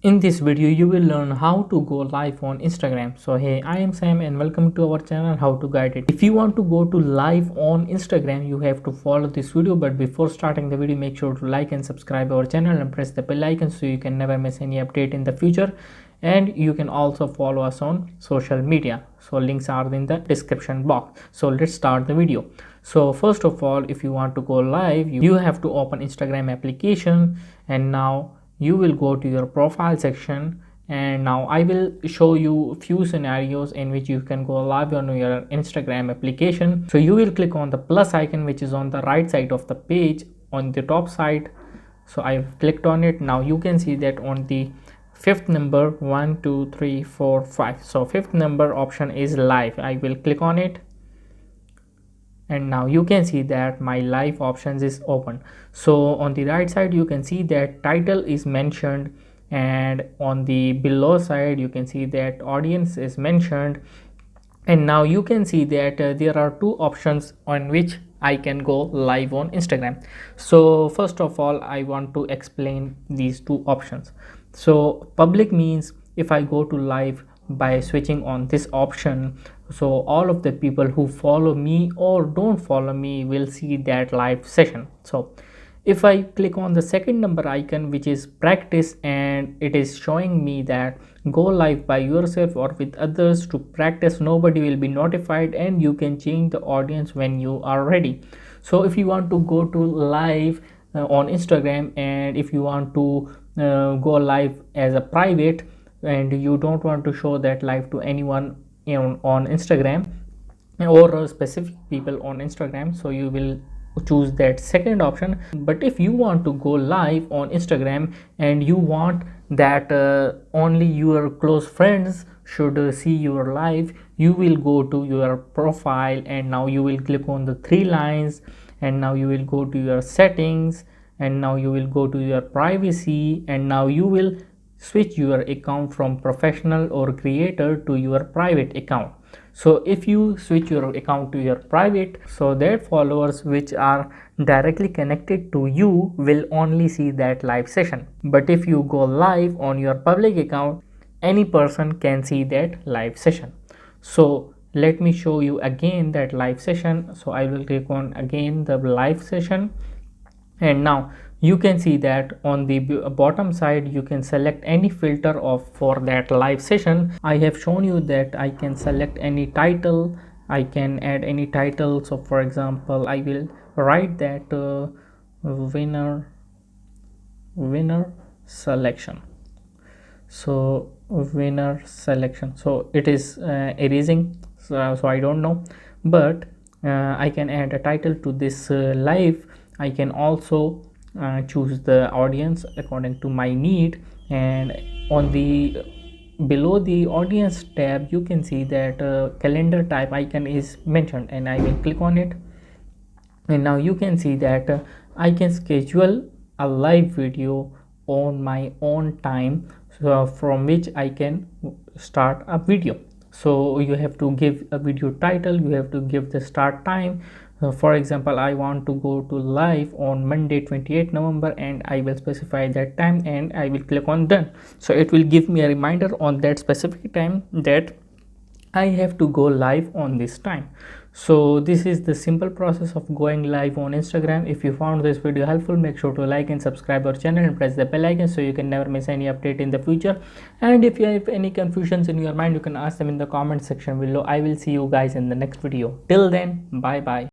In this video, you will learn how to go live on Instagram. So hey, I am Sam and welcome to our channel How to Guide It. If you want to go to live on Instagram, you have to follow this video. But before starting the video, make sure to like and subscribe our channel and press the bell icon so you can never miss any update in the future. And you can also follow us on social media. So links are in the description box. So let's start the video. So first of all, if you want to go live, you have to open Instagram application, and now you will go to your profile section, and now I will show you few scenarios in which you can go live on your Instagram application. So you will click on the plus icon which is on the right side of the page on the top side. So I've clicked on it. Now you can see that on the fifth number 1 2 3 4 5, so fifth number option is live. I will click on it, and now you can see that my live options is open. So on the right side you can see that title is mentioned, and on the below side you can see that audience is mentioned. And now you can see that there are two options on which I can go live on Instagram. So first of all, I want to explain these two options. So public means if I go to live by switching on this option, so all of the people who follow me or don't follow me will see that live session. So if I click on the second number icon which is practice, and it is showing me that go live by yourself or with others to practice, nobody will be notified, and you can change the audience when you are ready. So if you want to go to live on Instagram, and if you want to go live as a private and you don't want to show that live to anyone on Instagram or specific people on Instagram, so you will choose that second option. But if you want to go live on Instagram and you want that only your close friends should see your live, you will go to your profile, and now you will click on the three lines, and now you will go to your settings, and now you will go to your privacy, and now you will switch your account from professional or creator to your private account. So if you switch your account to your private, so that followers which are directly connected to you will only see that live session. But if you go live on your public account, any person can see that live session. So let me show you again that live session. So I will click on again the live session, and now you can see that on the bottom side you can select any filter of for that live session. I have shown you that I can select any title, I can add any title. So for example, I will write that winner selection. So winner selection, so it is erasing, so I don't know, but I can add a title to this live. I can also choose the audience according to my need, and on the below the audience tab you can see that calendar type icon is mentioned, and I will click on it, and now you can see that I can schedule a live video on my own time, so from which I can start a video. So you have to give a video title, you have to give the start time. For example, I want to go to live on Monday 28 November, and I will specify that time, and I will click on done. So it will give me a reminder on that specific time that I have to go live on this time. So this is the simple process of going live on Instagram. If you found this video helpful, make sure to like and subscribe our channel and press the bell icon so you can never miss any update in the future. And if you have any confusions in your mind, you can ask them in the comment section below. I will see you guys in the next video. Till then, bye bye.